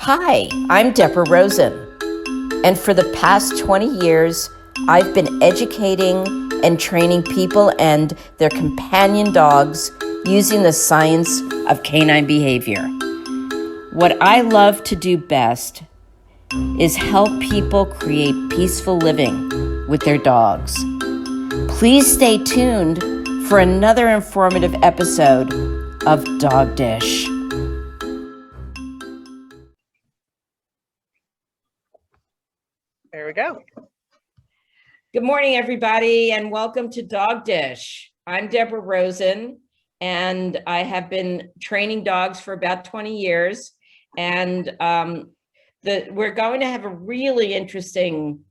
Hi, I'm Deborah Rosen, and for the past 20 years, I've been educating and training people and their companion dogs using the science of canine behavior. What I love to do best is help people create peaceful living with their dogs. Please stay tuned for another informative episode of Dog Dish. There we go. Good morning, everybody, and welcome to Dog Dish. I'm Deborah Rosen, and I have been training dogs for about 20 years. And we're going to have a really interesting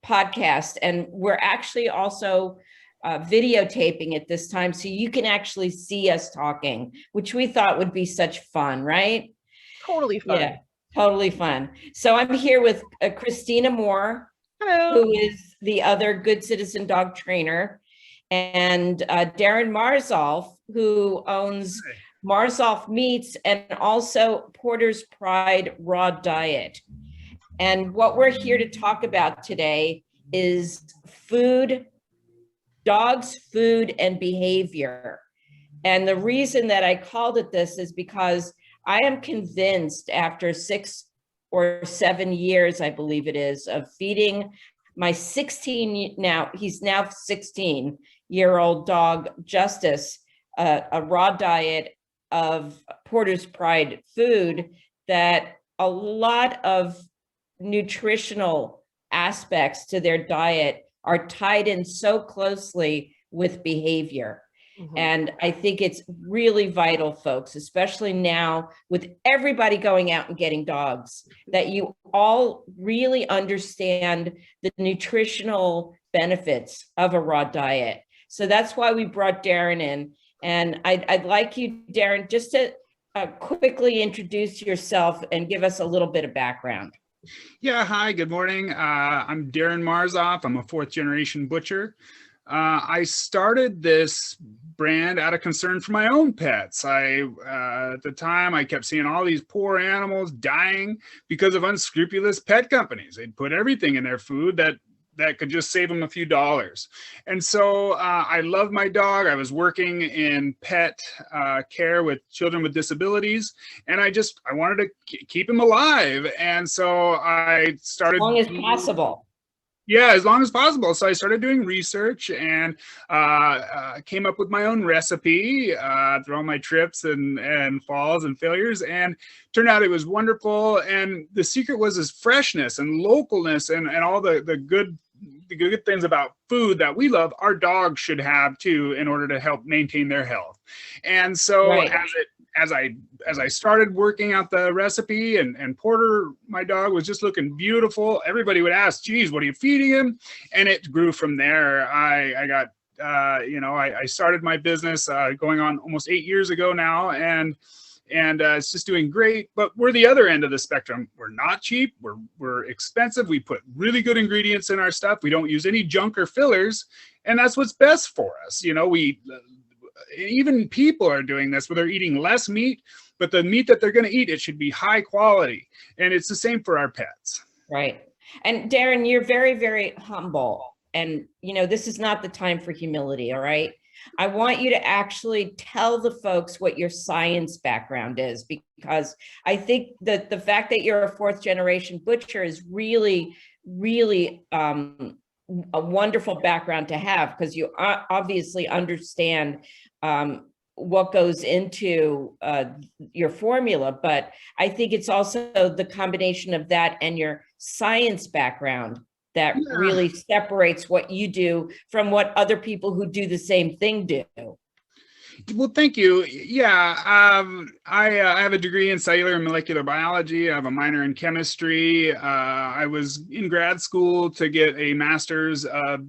podcast, and we're actually also videotaping it this time, so you can actually see us talking, which we thought would be such fun, right? Totally fun. Yeah, totally fun. So I'm here with Christina Moore, Hello. who is the other Good Citizen dog trainer, and Darren Marzolf, who owns Marzolf Meats and also Porter's Pride Raw Diet. And what we're here to talk about today is food, dogs, food, and behavior. And the reason that I called it this is because I am convinced after 6 or 7 years, I believe it is, of feeding my 16-year-old dog, Justice, a raw diet of Porter's Pride food, that a lot of nutritional aspects to their diet are tied in so closely with behavior. And I think it's really vital, folks, especially now with everybody going out and getting dogs, that you all really understand the nutritional benefits of a raw diet. So that's why we brought Darren in. And I'd like you, Darren, just to quickly introduce yourself and give us a little bit of background. Yeah, hi, good morning. I'm Darren Marzolf. I'm a fourth generation butcher. I started this brand out of concern for my own pets. At the time, I kept seeing all these poor animals dying because of unscrupulous pet companies. They'd put everything in their food that could just save them a few dollars. And so I love my dog. I was working in pet care with children with disabilities, and I wanted to keep him alive. And so I started— As long as possible. Yeah, as long as possible. So I started doing research and came up with my own recipe through all my trips and falls and failures, and turned out it was wonderful. And the secret was his freshness and localness and all the good things about food that we love, our dogs should have too, in order to help maintain their health. And so Right. as I started working out the recipe, and Porter, my dog, was just looking beautiful, everybody would ask, geez, what are you feeding him? And it grew from there. I started my business going on almost 8 years ago now, and it's just doing great. But we're the other end of the spectrum. We're not cheap. We're expensive. We put really good ingredients in our stuff. We don't use any junk or fillers, and that's what's best for us. Even people are doing this where they're eating less meat, but the meat that they're going to eat, it should be high quality. And it's the same for our pets. Right. And Darren, you're very, very humble. And, this is not the time for humility. All right. I want you to actually tell the folks what your science background is, because I think that the fact that you're a fourth generation butcher is really, really a wonderful background to have, because you obviously understand what goes into your formula. But I think it's also the combination of that and your science background that really separates what you do from what other people who do the same thing do. Well, thank you. Yeah, I have a degree in cellular and molecular biology. I have a minor in chemistry. I was in grad school to get a master's of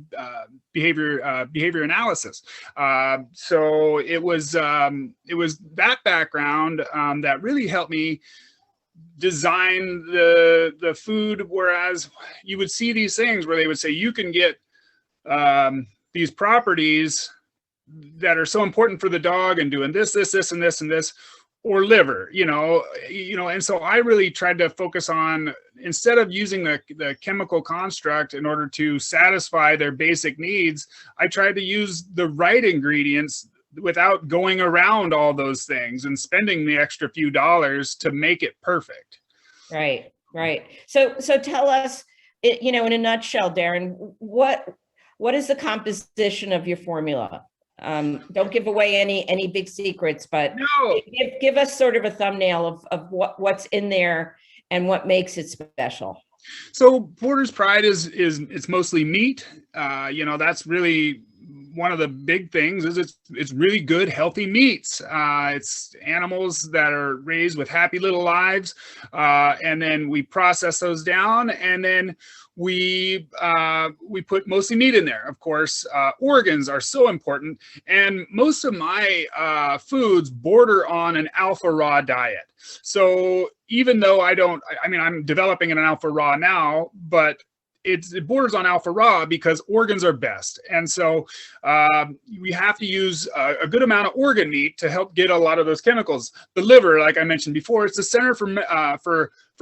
behavior analysis. So it was that background that really helped me design the food. Whereas you would see these things where they would say you can get these properties that are so important for the dog and doing this, and this, and this, and this. or liver, and so I really tried to focus on, instead of using the chemical construct in order to satisfy their basic needs, I tried to use the right ingredients without going around all those things and spending the extra few dollars to make it perfect. Right, right. So tell us, in a nutshell, Darren, what is the composition of your formula? Don't give away any big secrets, but No. give us sort of a thumbnail of what's in there and what makes it special. So Porter's Pride is it's mostly meat. That's really one of the big things, is it's really good, healthy meats. It's animals that are raised with happy little lives, and then we process those down, and then we put mostly meat in there. Of course, organs are so important, and most of my foods border on an alpha raw diet. So even though I'm developing an alpha raw now, but it borders on alpha raw because organs are best. And so we have to use a good amount of organ meat to help get a lot of those chemicals. The liver, like I mentioned before, it's the center for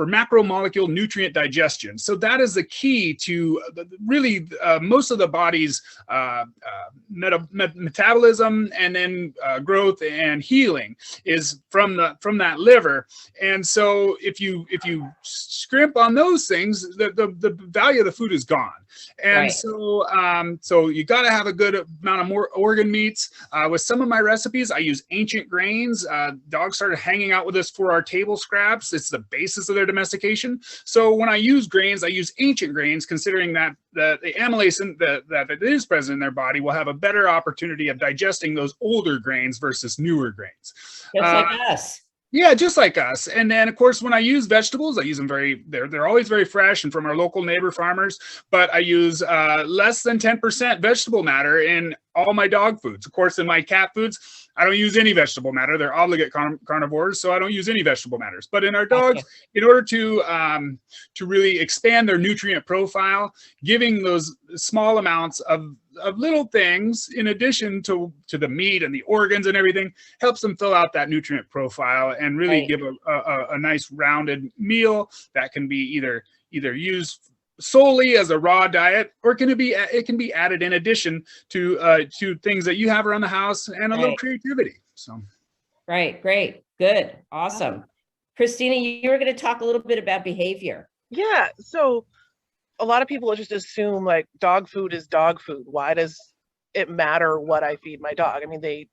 macromolecule nutrient digestion. So that is the key to really most of the body's metabolism, and then growth and healing is from that liver. And so if you scrimp on those things, the value of the food is gone. And Right. so you got to have a good amount of more organ meats. With some of my recipes, I use ancient grains. Dogs started hanging out with us for our table scraps. It's the basis of their domestication. So when I use grains, I use ancient grains, considering that the amylase that is present in their body will have a better opportunity of digesting those older grains versus newer grains. Just like us. Yeah, just like us. And then, of course, when I use vegetables, I use them they're always very fresh and from our local neighbor farmers, but I use less than 10% vegetable matter in all my dog foods. Of course, in my cat foods, I don't use any vegetable matter. They're obligate carnivores, so I don't use any vegetable matters. But in our dogs, in order to really expand their nutrient profile, giving those small amounts of little things in addition to the meat and the organs and everything helps them fill out that nutrient profile and really give a nice rounded meal that can be either used solely as a raw diet, or it can be added in addition to things that you have around the house and a little creativity. So right, great, good, awesome. Christina, you were going to talk a little bit about behavior. Yeah, so a lot of people just assume like dog food is dog food. Why does it matter what I feed my dog? I mean, they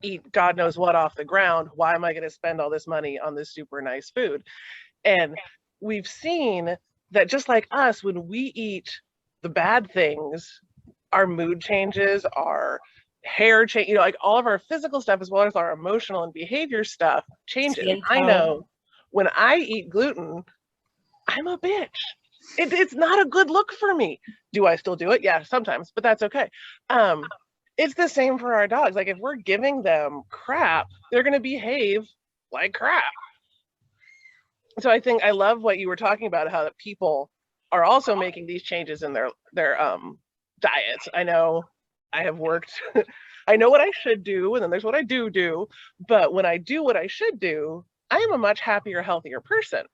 eat God knows what off the ground. Why am I going to spend all this money on this super nice food? And we've seen that just like us, when we eat the bad things, our mood changes, our hair change, like all of our physical stuff as well as our emotional and behavior stuff changes. I know when I eat gluten, I'm a bitch. It's not a good look for me. Do I still do it? Yeah, sometimes, but that's okay. It's the same for our dogs. Like if we're giving them crap, they're going to behave like crap. So I think I love what you were talking about, how that people are also making these changes in their diets. I know I have worked, I know what I should do, and then there's what I do, but when I do what I should do, I am a much happier, healthier person.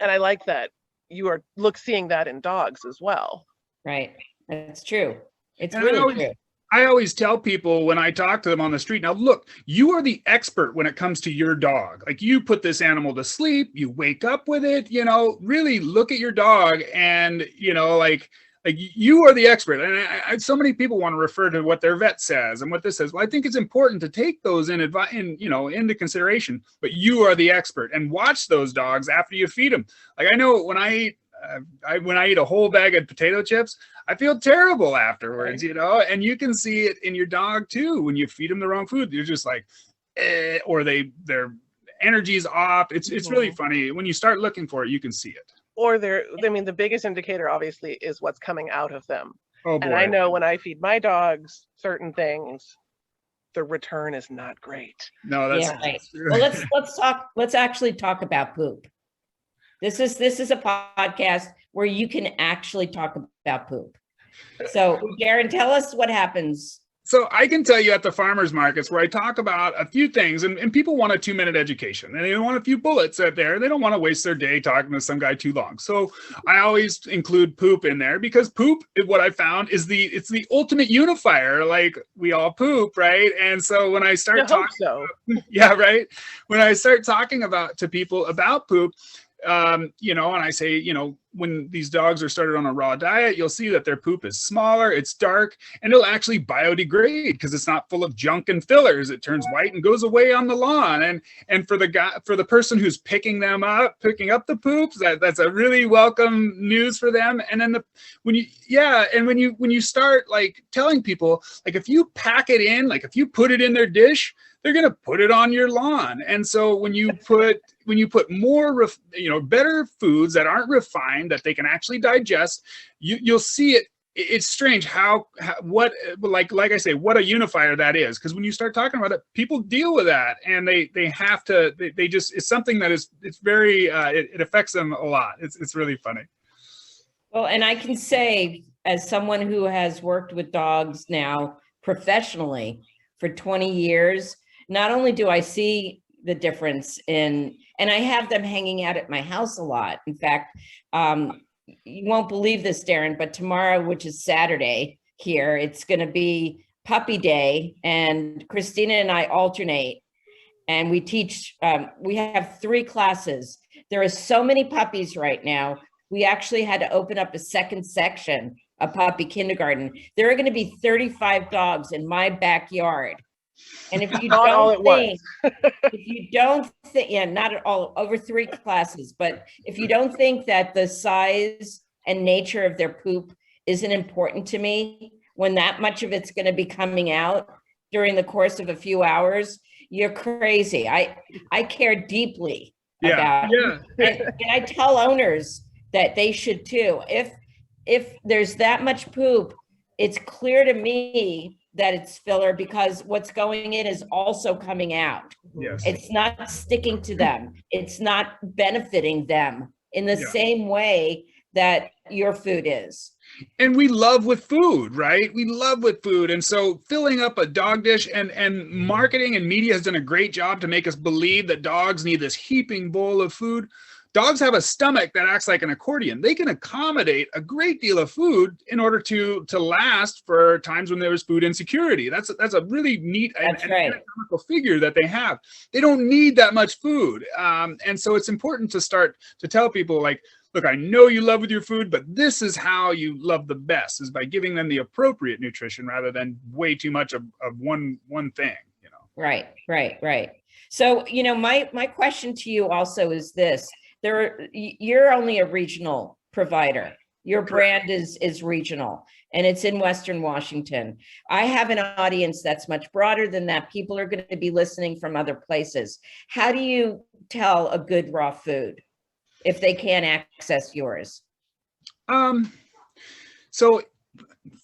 And I like that you are seeing that in dogs as well. Right, that's true. It's and really true. I always tell people when I talk to them on the street, now look, you are the expert when it comes to your dog. Like you put this animal to sleep, you wake up with it, really look at your dog and, like you are the expert. And so many people want to refer to what their vet says and what this says. Well, I think it's important to take those into consideration, but you are the expert, and watch those dogs after you feed them. Like I know when I eat a whole bag of potato chips, I feel terrible afterwards, and you can see it in your dog too. When you feed them the wrong food, you're just like, or their energy's off. It's really funny. When you start looking for it, you can see it. Or the biggest indicator obviously is what's coming out of them. Oh boy. And I know when I feed my dogs certain things, the return is not great. No, that's right. Well, let's actually talk about poop. This is a podcast where you can actually talk about poop. So, Darren, tell us what happens So I can tell you at the farmers markets where I talk about a few things, and people want a 2-minute education, and they want a few bullets out there. They don't want to waste their day talking to some guy too long. So I always include poop in there, because poop, what I found, is it's the ultimate unifier. Like, we all poop, right? And so when I start talking, so. yeah, right. When I start talking to people about poop, you know, and I say, you know, when these dogs are started on a raw diet, you'll see that their poop is smaller, it's dark, and it'll actually biodegrade because it's not full of junk and fillers. It turns white and goes away on the lawn. And for the person who's picking up the poops, that's a really welcome news for them. And then when you start like telling people, like, if you pack it in, like if you put it in their dish, they're going to put it on your lawn. And so when you put more, better foods that aren't refined, that they can actually digest, you'll see it. It's strange like I say, what a unifier that is. Because when you start talking about it, people deal with that, and they have to, they just, it's something that it's very, it affects them a lot. It's really funny. Well, and I can say, as someone who has worked with dogs now professionally for 20 years, not only do I see the difference and I have them hanging out at my house a lot. In fact, you won't believe this, Darren, but tomorrow, which is Saturday here, it's going to be puppy day, and Christina and I alternate, and we teach, we have 3 classes. There are so many puppies right now. We actually had to open up a second section, a puppy kindergarten. There are going to be 35 dogs in my backyard. And if you Not all don't at think, once. if you don't think, yeah, not at all, over 3 classes, but if you don't think that the size and nature of their poop isn't important to me, when that much of it's going to be coming out during the course of a few hours, you're crazy. I care deeply about it. And I tell owners that they should too. If there's that much poop, it's clear to me that it's filler, because what's going in is also coming out. Yes. It's not sticking to them. It's not benefiting them in the same way that your food is. And we love with food, right? We love with food. And so filling up a dog dish, and marketing and media has done a great job to make us believe that dogs need this heaping bowl of food. Dogs have a stomach that acts like an accordion. They can accommodate a great deal of food in order to last for times when there's food insecurity. That's a really neat anatomical figure that they have. They don't need that much food. And so it's important to start to tell people, like, look, I know you love with your food, but this is how you love the best, is by giving them the appropriate nutrition rather than way too much of one thing, you know? Right. So, you know, my question to you also is this. You're only a regional provider. Your brand is regional, and it's in Western Washington. I have an audience that's much broader than that. People are going to be listening from other places. How do you tell a good raw food if they can't access yours? So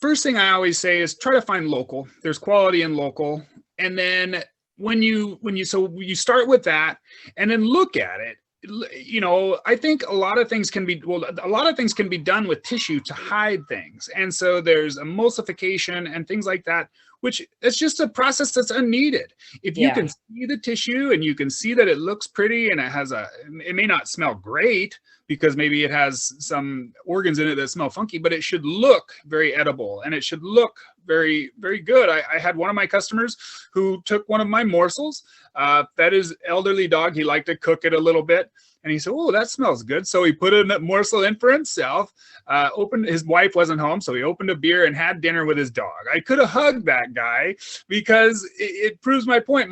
first thing I always say is try to find local. There's quality in local. And then when you start with that and then look at it, you know, I think a lot of things can be done with tissue to hide things. And so there's emulsification and things like that, which it's just a process that's unneeded. If you can see the tissue and you can see that it looks pretty and it may not smell great because maybe it has some organs in it that smell funky, but it should look very edible and it should look very, very good. I had one of my customers who took one of my morsels, fed his elderly dog. He liked to cook it a little bit. And he said, "Oh, that smells good." So he put a morsel in for himself, his wife wasn't home. So he opened a beer and had dinner with his dog. I could have hugged that guy because it proves my point.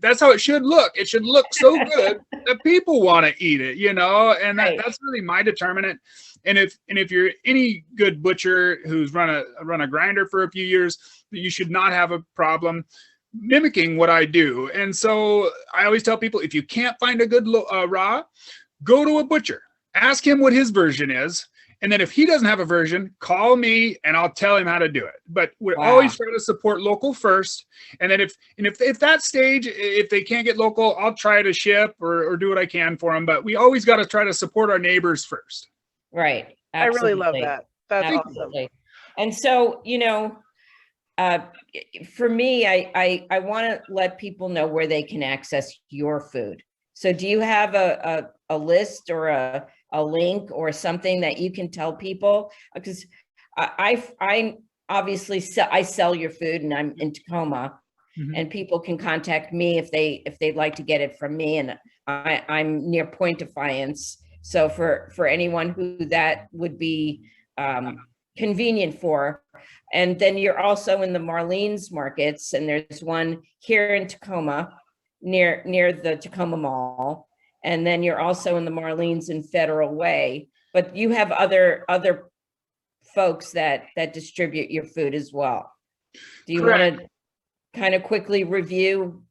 That's how it should look. It should look so good that people want to eat it, you know, and that's really my determinant. And if you're any good butcher who's run a grinder for a few years, you should not have a problem mimicking what I do. And so I always tell people, if you can't find a good raw, go to a butcher, ask him what his version is. And then if he doesn't have a version, call me and I'll tell him how to do it. But we're always trying to support local first. And then if that stage, if they can't get local, I'll try to ship or do what I can for them. But we always got to try to support our neighbors first. Right. Absolutely. I really love that. That's Absolutely. Awesome. And so, you know, for me, I want to let people know where they can access your food. So do you have a list or a link or something that you can tell people? Because I obviously I sell your food and I'm in Tacoma, and people can contact me if they'd like to get it from me. And I'm near Point Defiance. So for anyone who that would be convenient for. And then you're also in the Marlene's markets, and there's one here in Tacoma near the Tacoma Mall. And then you're also in the Marlene's in Federal Way, but you have other folks that distribute your food as well. Do you want to kind of quickly review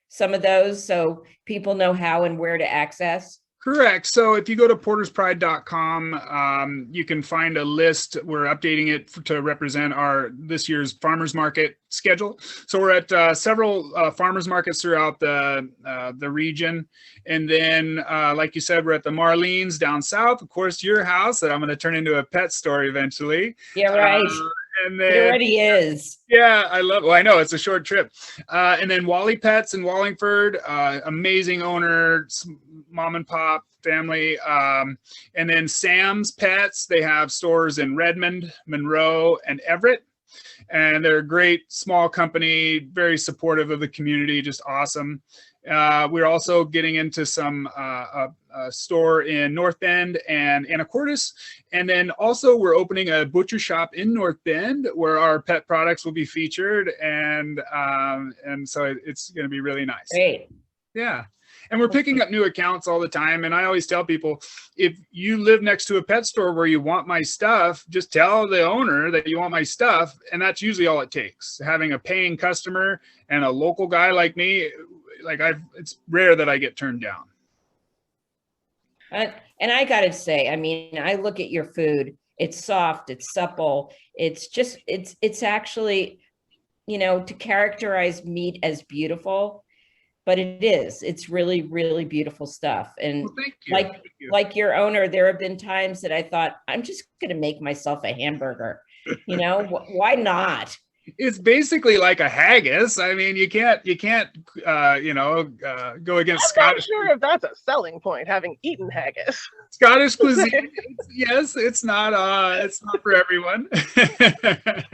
some of those so people know how and where to access? Correct. So if you go to porterspride.com, you can find a list. We're updating it to represent this year's farmers market schedule. So we're at several farmers markets throughout the region. And then, like you said, we're at the Marlene's down south, of course, your house that I'm going to turn into a pet store eventually. Yeah, right. And then, it already is. Yeah, well, I know it's a short trip. And then Wally Pets in Wallingford, amazing owner, mom and pop family. And then Sam's Pets, they have stores in Redmond, Monroe, and Everett. And they're a great small company, very supportive of the community, just awesome. We're also getting into some a store in North Bend and Anacortes. And then also we're opening a butcher shop in North Bend where our pet products will be featured. And so it's going to be really nice. Great. Yeah. And we're picking up new accounts all the time. And I always tell people, if you live next to a pet store where you want my stuff, just tell the owner that you want my stuff. And that's usually all it takes. Having a paying customer and a local guy like me, it's rare that I get turned down. And I gotta say, I mean, I look at your food, it's soft, it's supple, it's actually, to characterize meat as beautiful, but it's really, really beautiful stuff. And well, thank you. Like your owner, there have been times that I thought, I'm just gonna make myself a hamburger, why not? It's basically like a haggis. I mean, you can't go against Scottish. I'm not sure if that's a selling point, having eaten haggis. Scottish cuisine. Yes, it's not for everyone.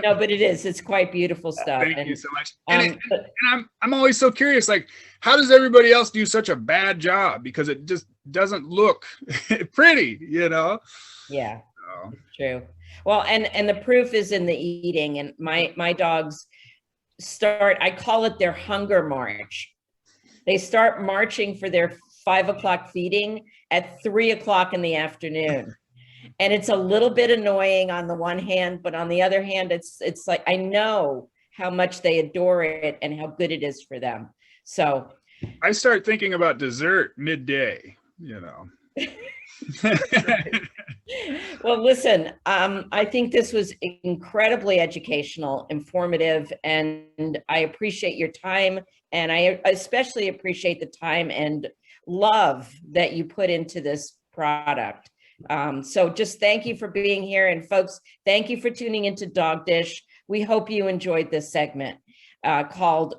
No, but it is. It's quite beautiful stuff. Thank you so much. And I'm always so curious, like, how does everybody else do such a bad job? Because it just doesn't look pretty, Yeah. So. True. Well, and the proof is in the eating. And my dogs I call it their hunger march. They start marching for their 5 o'clock feeding at 3 o'clock in the afternoon. And it's a little bit annoying on the one hand, but on the other hand, it's like, I know how much they adore it and how good it is for them. So I start thinking about dessert midday, Well, listen, I think this was incredibly educational, informative, and I appreciate your time. And I especially appreciate the time and love that you put into this product. So just thank you for being here. And folks, thank you for tuning into Dog Dish. We hope you enjoyed this segment called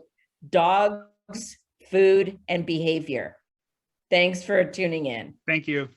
Dogs, Food, and Behavior. Thanks for tuning in. Thank you.